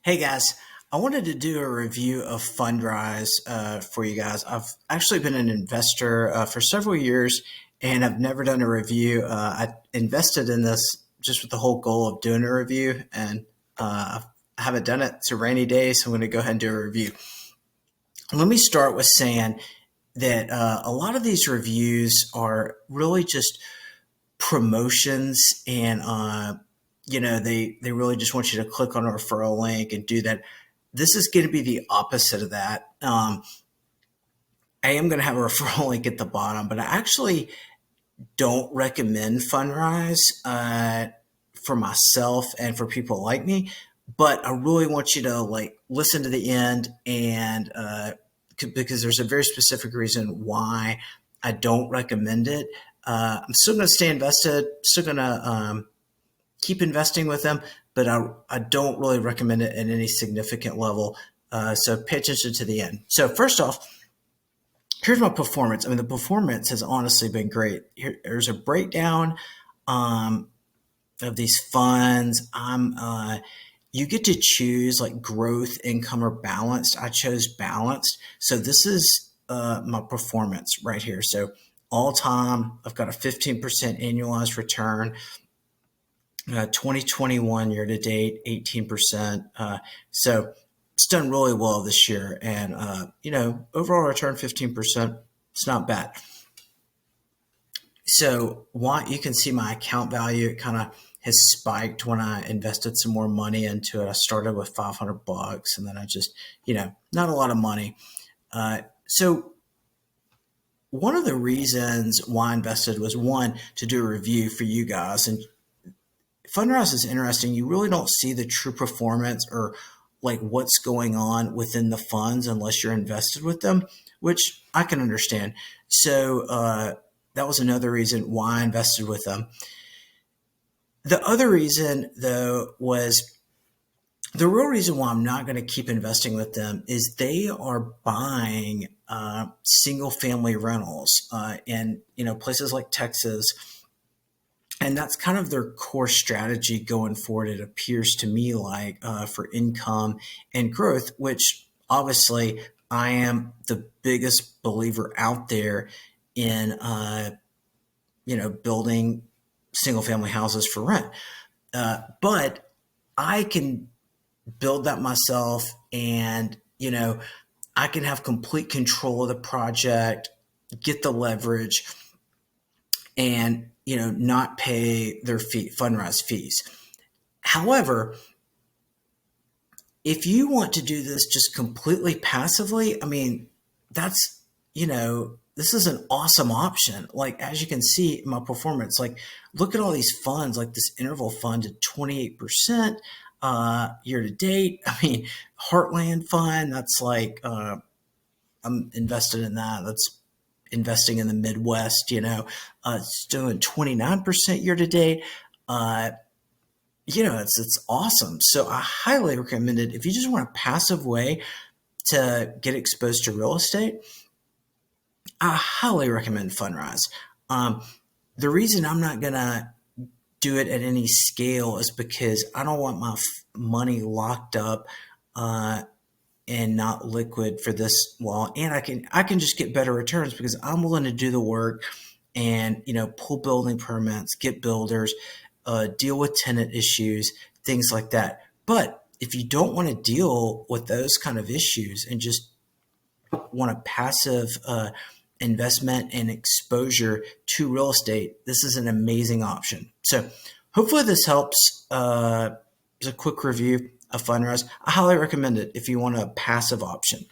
Hey guys, I wanted to do a review of Fundrise for you guys. I've actually been an investor for several years and I've never done a review. I invested in this just with the whole goal of doing a review, and I haven't done it. It's a rainy day, so I'm going to go ahead and do a review. Let me start with saying that a lot of these reviews are really just promotions and they really just want you to click on a referral link and do that. This is going to be the opposite of that. I am going to have a referral link at the bottom, but I actually don't recommend Fundrise for myself and for people like me. But I really want you to listen to the end, and because there's a very specific reason why I don't recommend it. I'm still going to stay invested, still going to keep investing with them, but I don't really recommend it at any significant level. So pay attention to the end. So first off, here's my performance. I mean, the performance has honestly been great. Here's a breakdown of these funds. You get to choose like growth, income, or balanced. I chose balanced. So this is my performance right here. So all time, I've got a 15% annualized return. 2021 year to date, 18%. So it's done really well this year. And, overall return 15%. It's not bad. So you can see my account value. It kind of has spiked when I invested some more money into it. I started with $500 and then I just, not a lot of money. So one of the reasons why I invested was, one, to do a review for you guys. And Fundrise is interesting. You really don't see the true performance or like what's going on within the funds unless you're invested with them, which I can understand. So that was another reason why I invested with them. The other reason, though, was the real reason why I'm not going to keep investing with them is they are buying single family rentals in places like Texas. And that's kind of their core strategy going forward, it appears to me like, for income and growth, which obviously I am the biggest believer out there in, building single family houses for rent. But I can build that myself, and, I can have complete control of the project, get the leverage, and not pay their Fundrise fees. However, if you want to do this just completely passively, I mean, that's this is an awesome option. Like, as you can see in my performance, like, look at all these funds, like this interval fund at 28% year to date. I mean, Heartland Fund, that's like I'm invested in that. That's investing in the Midwest, it's doing 29% year to date. It's awesome. So I highly recommend it. If you just want a passive way to get exposed to real estate, I highly recommend Fundrise. The reason I'm not going to do it at any scale is because I don't want my money locked up and not liquid for this while. And I can just get better returns because I'm willing to do the work and, pull building permits, get builders, deal with tenant issues, things like that. But if you don't want to deal with those kind of issues and just want a passive investment and exposure to real estate, this is an amazing option. So hopefully this helps. It's a quick review of Fundrise. I highly recommend it if you want a passive option.